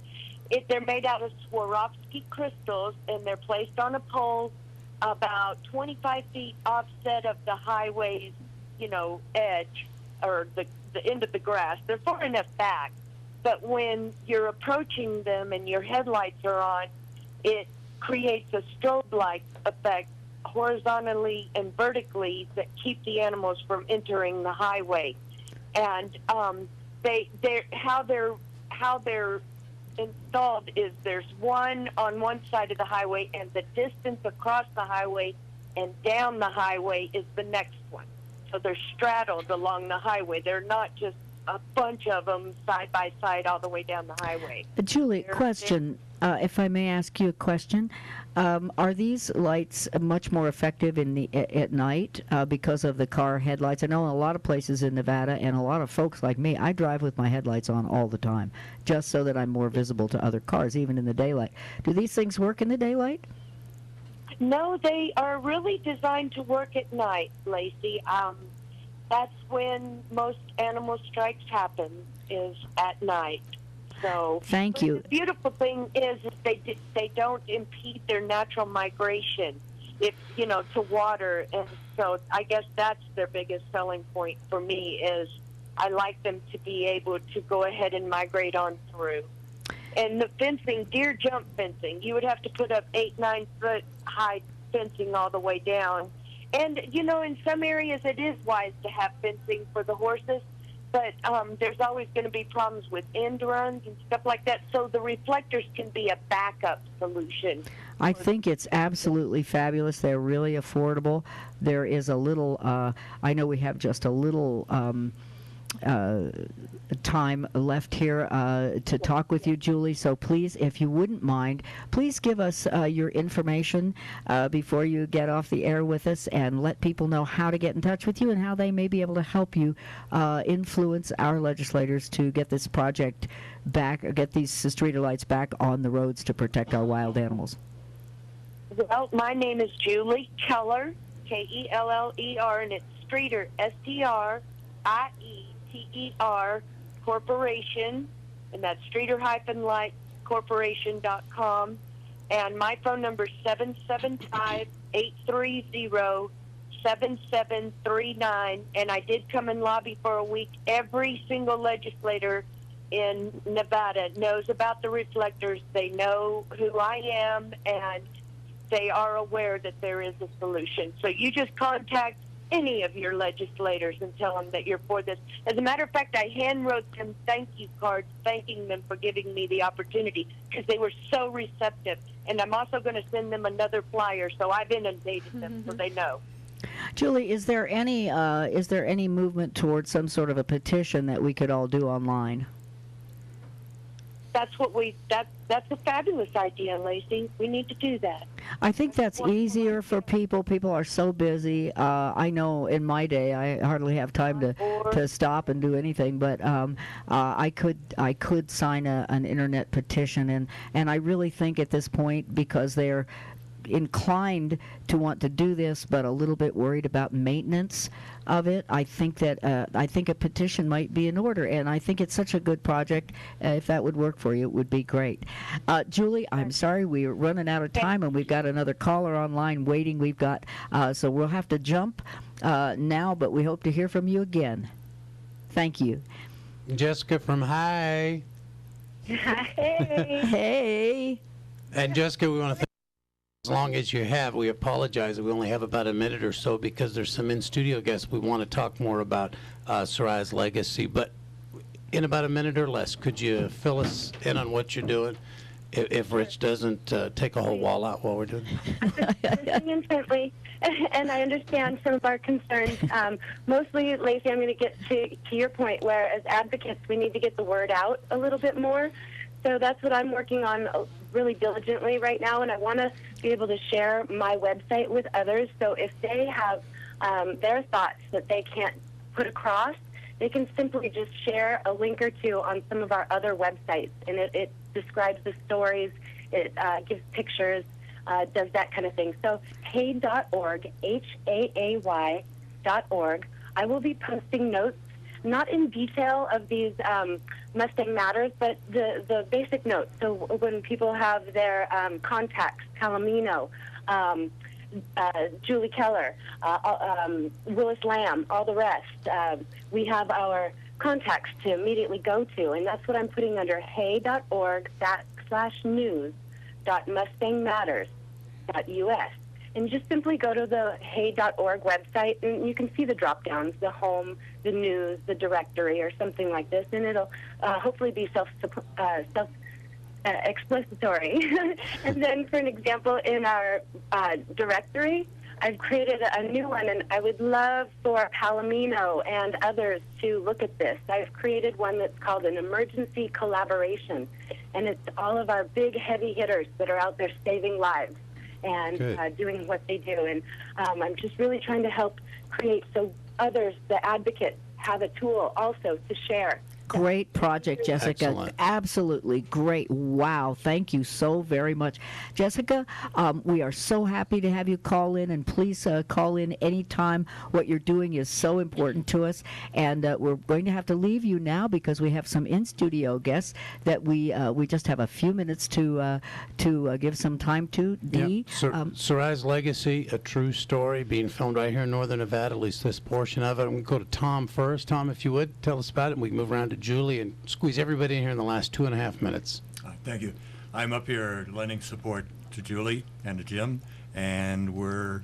They're made out of Swarovski crystals, and they're placed on a pole about 25 feet offset of the highway's, edge or the end of the grass. They're far enough back, but when you're approaching them and your headlights are on, it creates a strobe-like effect horizontally and vertically that keep the animals from entering the highway. And how they're installed is there's one on one side of the highway, and the distance across the highway and down the highway is the next one. So they're straddled along the highway. They're not just a bunch of them side by side all the way down the highway. Julie, question. If I may ask you a question, are these lights much more effective at night because of the car headlights? I know in a lot of places in Nevada, and a lot of folks like me, I drive with my headlights on all the time, just so that I'm more visible to other cars, even in the daylight. Do these things work in the daylight? No, they are really designed to work at night, Lacy. That's when most animal strikes happen, is at night. So thank you. The beautiful thing is they don't impede their natural migration, to water, and so I guess that's their biggest selling point for me is I like them to be able to go ahead and migrate on through. And the fencing, deer jump fencing, you would have to put up 8-9 foot high fencing all the way down. And in some areas it is wise to have fencing for the horses. But there's always going to be problems with end runs and stuff like that. So the reflectors can be a backup solution. I think it's absolutely fabulous. They're really affordable. There is a little, I know we have just a little time left here to talk with you, Julie. So please, if you wouldn't mind, please give us your information before you get off the air with us, and let people know how to get in touch with you and how they may be able to help you influence our legislators to get this project back, or get these streeter lights back on the roads to protect our wild animals. Well, my name is Julie Keller, Keller, and it's Streeter, STRIETER Corporation, and that's streeter-lightcorporation.com. And my phone number is 775-830-7739. And I did come and lobby for a week. Every single legislator in Nevada knows about the reflectors. They know who I am, and they are aware that there is a solution. So you just contact any of your legislators and tell them that you're for this. As a matter of fact, I hand-wrote them thank you cards thanking them for giving me the opportunity because they were so receptive. And I'm also going to send them another flyer, so I've inundated them so they know. Julie, is there any movement towards some sort of a petition that we could all do online? That's a fabulous idea, Lacy. We need to do that. I think that's easier for people. People are so busy. I know in my day I hardly have time to stop and do anything, but I could sign an internet petition, and I really think at this point, because they're inclined to want to do this but a little bit worried about maintenance of it, I think a petition might be in order, and I think it's such a good project. If that would work for you, it would be great. Julie, I'm sorry we're running out of time, and we've got another caller online waiting. We've got so we'll have to jump now, but we hope to hear from you again. Thank you. Jessica from Hi. Hey. Hey. And Jessica, we want to thank as long as you have. We apologize that we only have about a minute or so because there's some in-studio guests. We want to talk more about Soraya's legacy, but in about a minute or less, could you fill us in on what you're doing if Rich doesn't take a whole wall out while we're doing it? Listening intently, and I understand some of our concerns. Mostly, Lacy, I'm going to get to your point where as advocates we need to get the word out a little bit more. So that's what I'm working on really diligently right now, and I want to be able to share my website with others. So if they have their thoughts that they can't put across, they can simply just share a link or two on some of our other websites, and it describes the stories, it gives pictures, does that kind of thing. So hay.org, HAAY.org. I will be posting notes, not in detail of these Mustang Matters, but the basic notes. So when people have their contacts, Palomino, Julie Keller, Willis Lamb, all the rest. We have our contacts to immediately go to, and that's what I'm putting under hey.org/news.mustangmatters.us. And just simply go to the hey.org website, and you can see the drop-downs, the home, the news, the directory, or something like this, and it'll hopefully be self-explanatory. And then, for an example, in our directory, I've created a new one, and I would love for Palomino and others to look at this. I've created one that's called an emergency collaboration, and it's all of our big heavy hitters that are out there saving lives and doing what they do. And I'm just really trying to help create so others, the advocates, have a tool also to share. Great project, Jessica. Excellent. Absolutely great. Wow. Thank you so very much. Jessica, we are so happy to have you call in, and please call in anytime. What you're doing is so important to us, and we're going to have to leave you now because we have some in-studio guests that we just have a few minutes to give some time to. Dee? Sarai's Legacy, a true story, being filmed right here in northern Nevada, at least this portion of it. I'm going to go to Tom first. Tom, if you would, tell us about it, and we can move around to Julie and squeeze everybody in here in the last 2.5 minutes. Thank you. I'm up here lending support to Julie and to Jim, and we're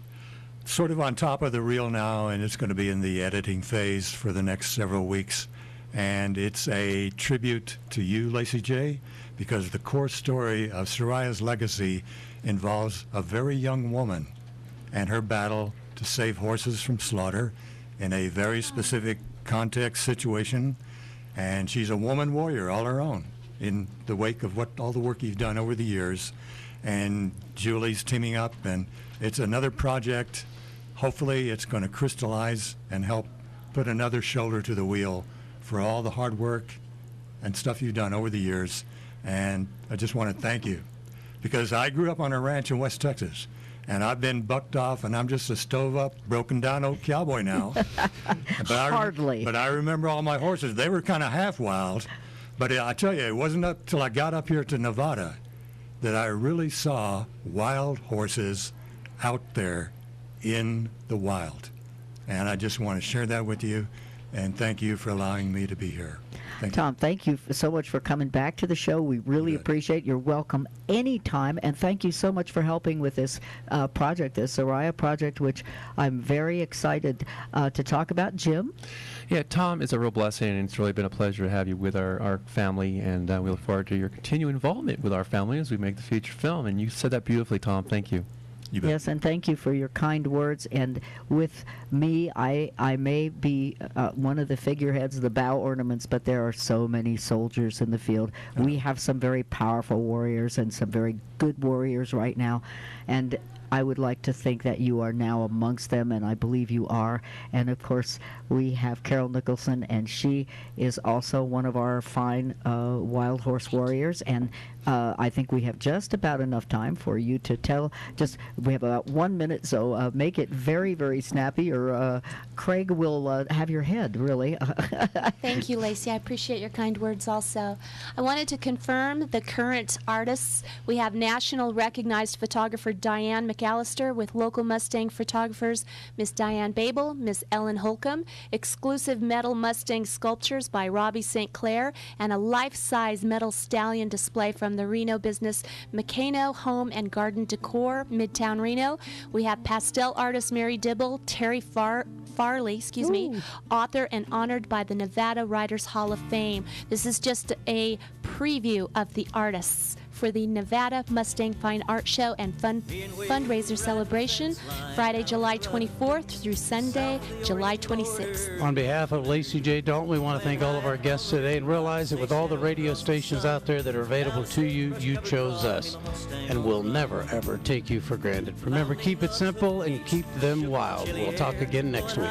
sort of on top of the reel now, and it's going to be in the editing phase for the next several weeks. And it's a tribute to you, Lacy J., because the core story of Sarai's Legacy involves a very young woman and her battle to save horses from slaughter in a very specific context situation. And she's a woman warrior all her own in the wake of all the work you've done over the years. And Julie's teaming up, and it's another project. Hopefully it's going to crystallize and help put another shoulder to the wheel for all the hard work and stuff you've done over the years. And I just want to thank you, because I grew up on a ranch in West Texas, and I've been bucked off, and I'm just a stove-up, broken-down old cowboy now. Hardly. But I remember all my horses. They were kind of half-wild. But I tell you, it wasn't up till I got up here to Nevada that I really saw wild horses out there in the wild. And I just want to share that with you, and thank you for allowing me to be here. Tom, thank you so much for coming back to the show. We really appreciate it. You're welcome anytime, and thank you so much for helping with this project, this Soraya project, which I'm very excited to talk about. Jim? Yeah, Tom, it's a real blessing, and it's really been a pleasure to have you with our family, and we look forward to your continued involvement with our family as we make the feature film. And you said that beautifully, Tom. Thank you. Yes, and thank you for your kind words. And with me, I may be one of the figureheads, the bow ornaments, but there are so many soldiers in the field. We have some very powerful warriors and some very good warriors right now. And I would like to think that you are now amongst them, and I believe you are. And of course, we have Carol Nicholson, and she is also one of our fine wild horse warriors. And I think we have just about enough time for you to tell. We have about 1 minute, so make it very, very snappy, or Craig will have your head, really. Thank you, Lacy. I appreciate your kind words also. I wanted to confirm the current artists. We have national recognized photographer Diane McAllister with local Mustang photographers Miss Diane Babel, Miss Ellen Holcomb, exclusive metal Mustang sculptures by Robbie St. Clair, and a life-size metal stallion display from the Reno business Meccano Home and Garden Decor, Midtown Reno. We have pastel artist Mary Dibble, Terry Farley, author and honored by the Nevada Writers Hall of Fame. This is just a preview of the artists for the Nevada Mustang Fine Art Show and fundraiser celebration, Friday, July 24th through Sunday, July 26th. On behalf of Lacy J. Dalton, we want to thank all of our guests today, and realize that with all the radio stations out there that are available to you, you chose us, and we'll never, ever take you for granted. Remember, keep it simple and keep them wild. We'll talk again next week.